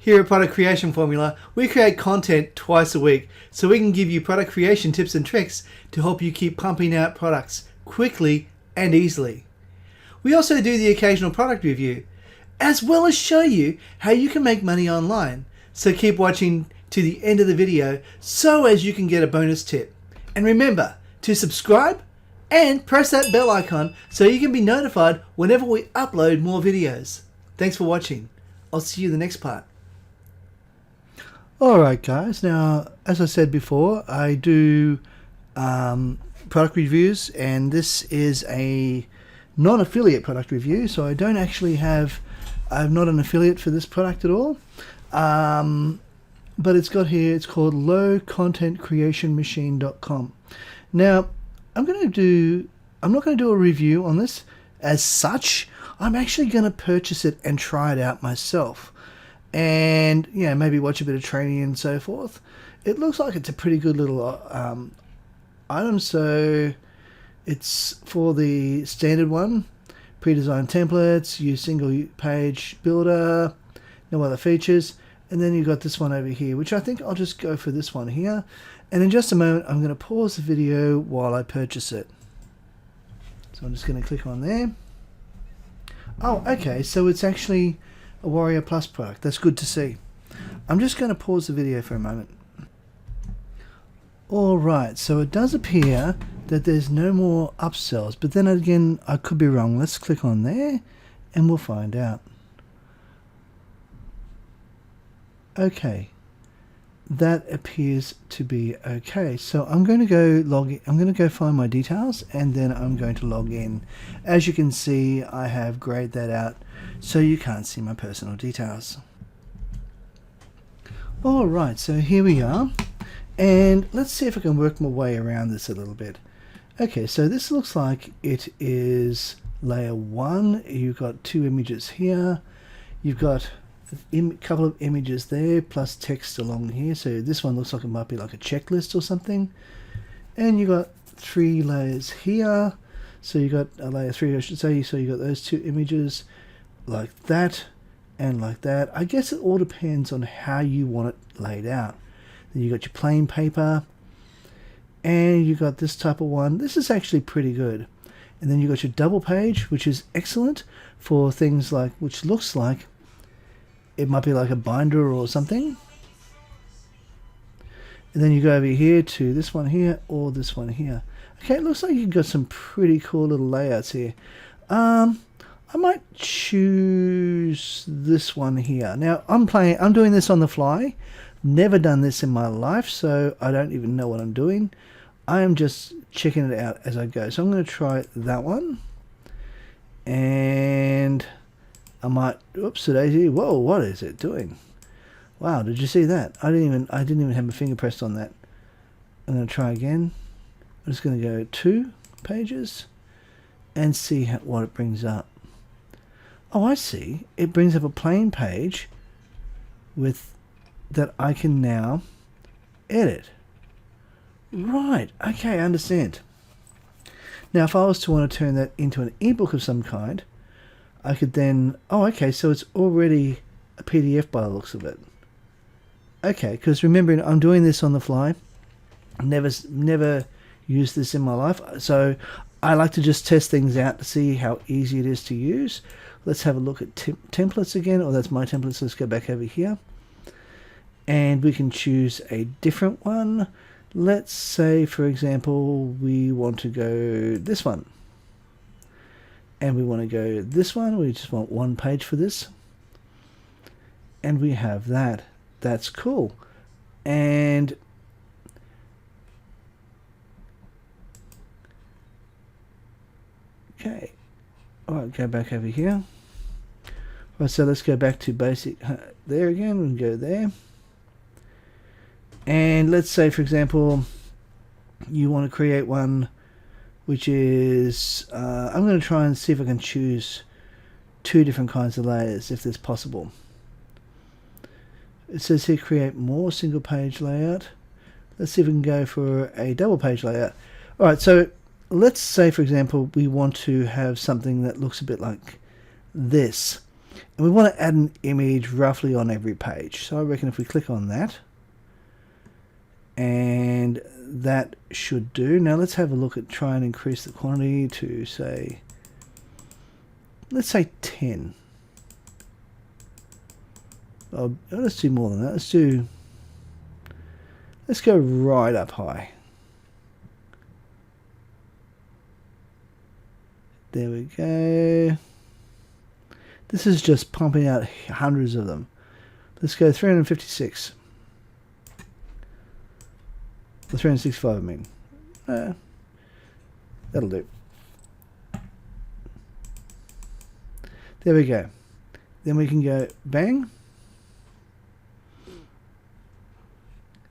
Here at Product Creation Formula, we create content twice a week so we can give you product creation tips and tricks to help you keep pumping out products quickly and easily. We also do the occasional product review, as well as show you how you can make money online. So keep watching to the end of the video so as you can get a bonus tip. And remember to subscribe and press that bell icon so you can be notified whenever we upload more videos. Thanks for watching. I'll see you in the next part. Alright guys, now as I said before, I do product reviews, and this is a non-affiliate product review, so I don't actually have, I'm not an affiliate for this product at all, but it's got here, it's called lowcontentcreationmachine.com. Now I'm not going to do a review on this as such. I'm actually going to purchase it and try it out myself, and maybe watch a bit of training and so forth. It looks like it's a pretty good little item. So it's for the standard one, pre-designed templates, use single page builder, no other features, and then you've got this one over here, which I think I'll just go for this one here. And in just a moment I'm going to pause the video while I purchase it. So I'm just going to click on there. Oh, okay, so it's actually a Warrior Plus product. That's good to see. I'm just going to pause the video for a moment. Alright, so it does appear that there's no more upsells, but then again, I could be wrong. Let's click on there and we'll find out. Okay, that appears to be okay. So I'm going to go log in. I'm going to go find my details, and then I'm going to log in. As you can see, I have grayed that out so you can't see my personal details. Alright, so here we are, and let's see if I can work my way around this a little bit. Okay, so this looks like it is layer 1. You've got 2 images here. You've got a couple of images there plus text along here. So this one looks like it might be like a checklist or something. And you got 3 layers here. So you got a layer 3, I should say. So you got those 2 images like that and like that. I guess it all depends on how you want it laid out. Then you got your plain paper, and you got this type of one. This is actually pretty good. And then you got your double page, which is excellent for things like, which looks like it might be like a binder or something. And then you go over here to this one here or this one here. Okay, it looks like you've got some pretty cool little layouts here. I might choose this one here. Now I'm doing this on the fly. Never done this in my life, so I don't even know what I'm doing. I am just checking it out as I go. So I'm going to try that one, and I might, oops, daisy. Whoa, what is it doing? Wow, did you see that? I didn't even have my finger pressed on that. I'm going to try again. I'm just going to go 2 pages and see what it brings up. Oh, I see. It brings up a plain page with that I can now edit. Right. Okay, I understand. Now, if I was to want to turn that into an ebook of some kind, I could then, oh, okay, so it's already a PDF by the looks of it. Okay, because remembering I'm doing this on the fly. Never used this in my life, so I like to just test things out to see how easy it is to use. Let's have a look at templates again. Oh, that's my templates. Let's go back over here. And we can choose a different one. Let's say, for example, we want to go this one. And we want to go this one. We just want 1 page for this. And we have that. That's cool. And okay. Alright, go back over here. Alright, so let's go back to basic there again. We can go there. And let's say, for example, you want to create one which is, I'm going to try and see if I can choose 2 different kinds of layers if that's possible. It says here create more single page layout. Let's see if we can go for a double page layout. Alright, so let's say, for example, we want to have something that looks a bit like this. And we want to add an image roughly on every page. So I reckon if we click on that, and that should do. Now let's have a look at try and increase the quantity to say, let's say 10. Oh, let's do more than that. Let's go right up high. There we go. This is just pumping out hundreds of them. Let's go 356. The 365, I mean. That'll do. There we go. Then we can go bang.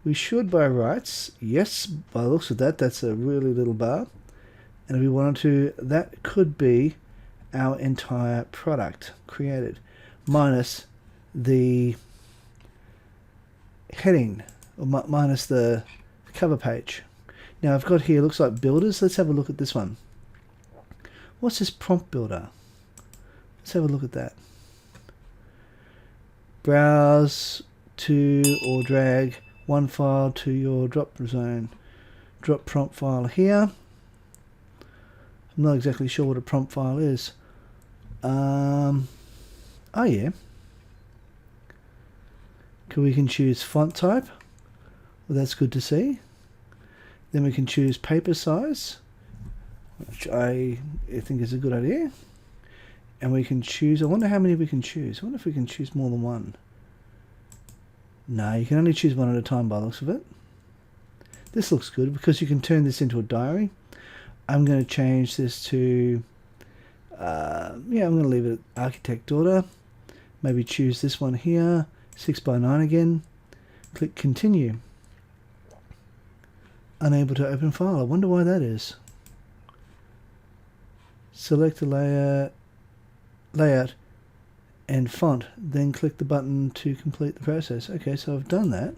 We should by rights. Yes, by the looks of that, that's a really little bar. And if we wanted to, that could be our entire product created, minus the heading, or minus the cover page. Now I've got here, looks like builders. Let's have a look at this one. What's this prompt builder? Let's have a look at that. Browse to or drag one file to your drop zone. Drop prompt file here. I'm not exactly sure what a prompt file is. Oh yeah. We can choose font type. Well, that's good to see. Then we can choose paper size, which I think is a good idea. And we can choose, I wonder how many we can choose. I wonder if we can choose more than one. No, you can only choose one at a time by the looks of it. This looks good because you can turn this into a diary. I'm going to change this to, yeah, I'm going to leave it architect daughter. Maybe choose this one here, 6x9 again. Click continue. Unable to open file. I wonder why that is. Select the layout and font, then click the button to complete the process. Okay, so I've done that.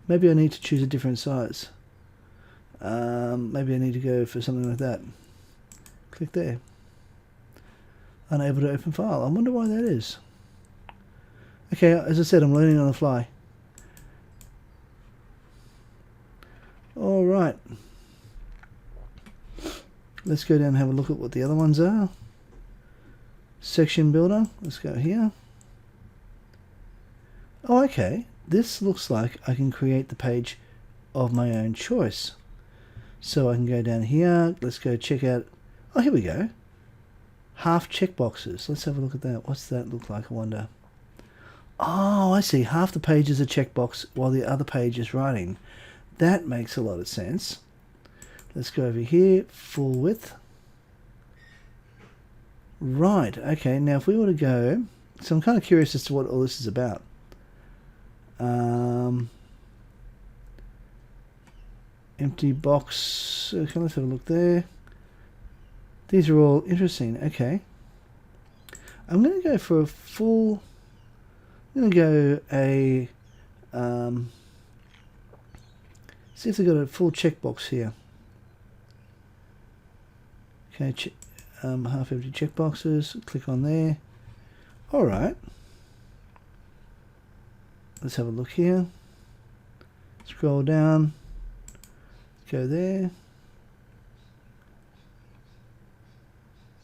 Maybe I need to choose a different size. Maybe I need to go for something like that. Click there. Unable to open file. I wonder why that is. Okay, as I said, I'm learning on the fly. All right. Let's go down and have a look at what the other ones are. Section builder. Let's go here. Oh, okay. This looks like I can create the page of my own choice. So I can go down here. Let's go check out. Oh, here we go. Half checkboxes. Let's have a look at that. What's that look like, I wonder? Oh, I see. Half the page is a checkbox while the other page is writing. That makes a lot of sense. Let's go over here. Full width. Right. Okay. Now, if we were to go... So I'm kind of curious as to what all this is about. Empty box. Okay, let's have a look there. These are all interesting. Okay. I'm going to go for a full... I'm going to go a... see if they've got a full checkbox here. Okay, half empty checkboxes. Click on there. All right. Let's have a look here. Scroll down. Go there.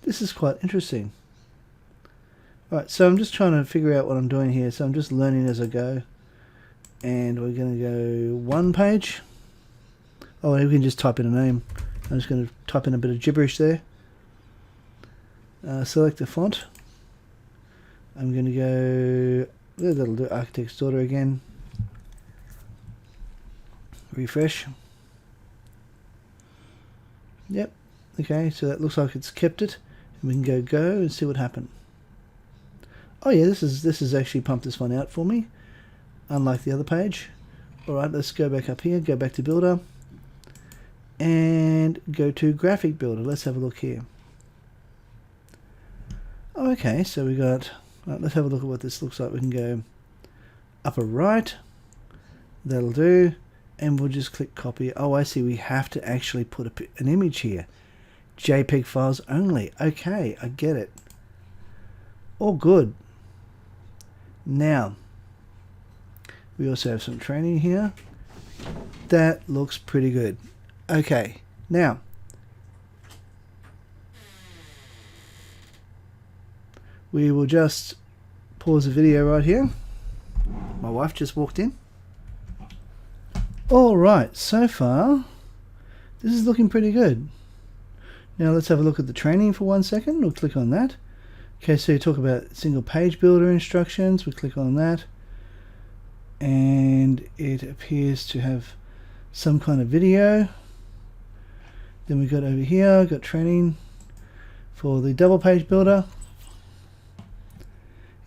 This is quite interesting. Alright, so I'm just trying to figure out what I'm doing here. So I'm just learning as I go. And we're going to go one page. Oh, we can just type in a name. I'm just going to type in a bit of gibberish there. Select the font. I'm going to go... That'll do architect's daughter again. Refresh. Yep. Okay, so that looks like it's kept it. And we can go and see what happened. Oh yeah, this is actually pumped this one out for me, unlike the other page. Alright, let's go back up here, go back to Builder, and go to Graphic Builder. Let's have a look here. Oh, okay, so we got... Right, let's have a look at what this looks like. We can go upper right. That'll do. And we'll just click copy. Oh, I see. We have to actually put an image here. JPEG files only. Okay, I get it. All good. Now, we also have some training here. That looks pretty good. Okay, now, we will just pause the video right here. My wife just walked in. Alright, so far, this is looking pretty good. Now let's have a look at the training for 1 second. We'll click on that. Okay, so you talk about single page builder instructions. We click on that. And it appears to have some kind of video. Then we got over here, got training for the double page builder.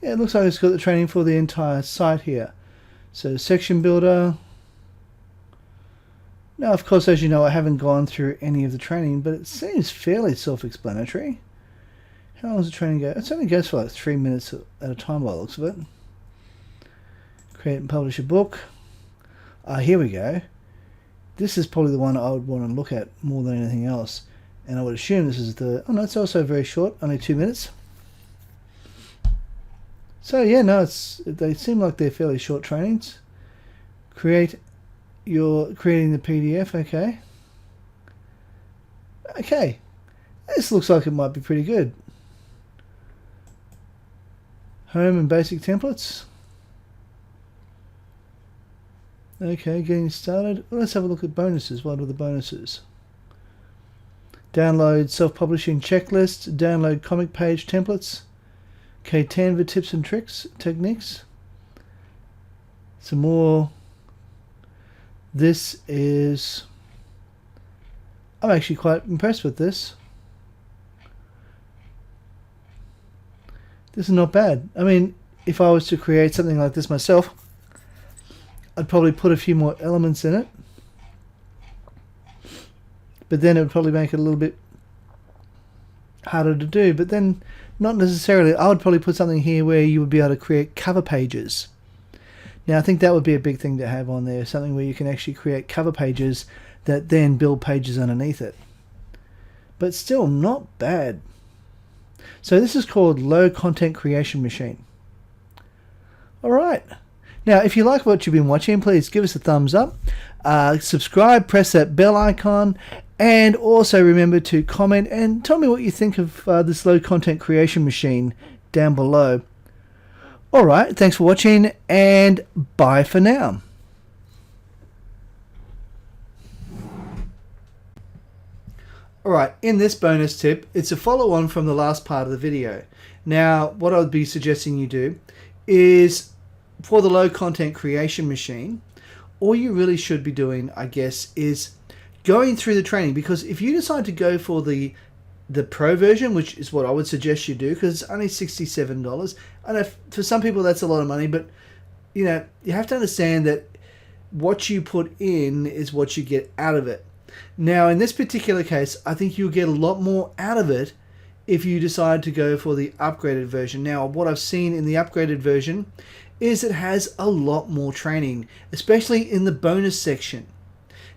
Yeah, it looks like it's got the training for the entire site here. So section builder. Now, of course, as you know, I haven't gone through any of the training, but it seems fairly self-explanatory. How long does the training go? It only goes for like 3 minutes at a time by the looks of it. Create and publish a book. Here we go. This is probably the one I would want to look at more than anything else. And I would assume this is the... Oh no, it's also very short, only 2 minutes. So yeah, no, they seem like they're fairly short trainings. You're creating the PDF, okay. Okay, this looks like it might be pretty good. Home and basic templates. Okay, getting started. Let's have a look at bonuses. What are the bonuses? Download self-publishing checklist. Download comic page templates. Okay, Canva tips and tricks, techniques. Some more. This is... I'm actually quite impressed with this. This is not bad. I mean, if I was to create something like this myself, I'd probably put a few more elements in it. But then it would probably make it a little bit harder to do. But then, not necessarily. I would probably put something here where you would be able to create cover pages. Now, I think that would be a big thing to have on there. Something where you can actually create cover pages that then build pages underneath it. But still, not bad. So this is called Low Content Creation Machine. Alright. Now, if you like what you've been watching, please give us a thumbs up. Subscribe, press that bell icon. And also remember to comment and tell me what you think of this Low Content Creation Machine down below. Alright, thanks for watching and bye for now. Alright, in this bonus tip, it's a follow-on from the last part of the video. Now, what I would be suggesting you do is, for the Low Content Creation Machine, all you really should be doing, I guess, is going through the training. Because if you decide to go for the Pro version, which is what I would suggest you do, because it's only $67. I know for some people that's a lot of money, but you know, you have to understand that what you put in is what you get out of it. Now, in this particular case, I think you'll get a lot more out of it if you decide to go for the upgraded version. Now, what I've seen in the upgraded version is it has a lot more training, especially in the bonus section.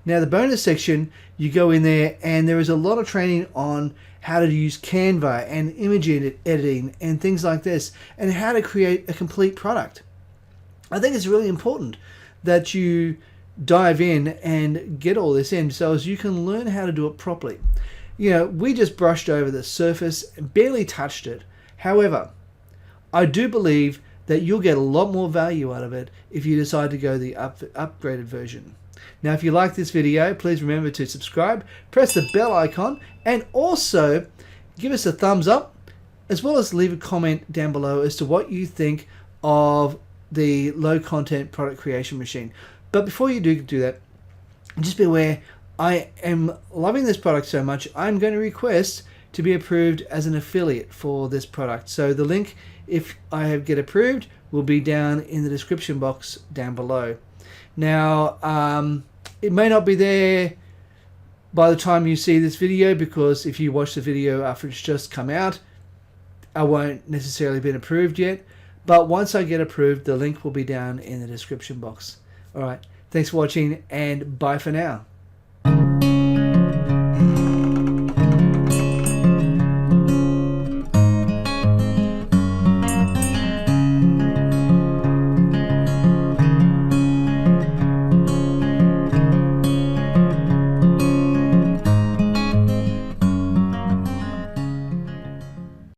Now, the bonus section, you go in there and there is a lot of training on how to use Canva and image editing and things like this, and how to create a complete product. I think it's really important that you dive in and get all this in so as you can learn how to do it properly. You know, we just brushed over the surface, barely touched it. However, I do believe that you'll get a lot more value out of it if you decide to go the upgraded version. Now, if you like this video, please remember to subscribe, press the bell icon, and also give us a thumbs up, as well as leave a comment down below as to what you think of the low content product creation machine. But before you do that, just be aware, I am loving this product so much, I'm going to request to be approved as an affiliate for this product. So the link, if I get approved, will be down in the description box down below. Now, it may not be there by the time you see this video, because if you watch the video after it's just come out, I won't necessarily been approved yet. But once I get approved, the link will be down in the description box. Alright, thanks for watching and bye for now.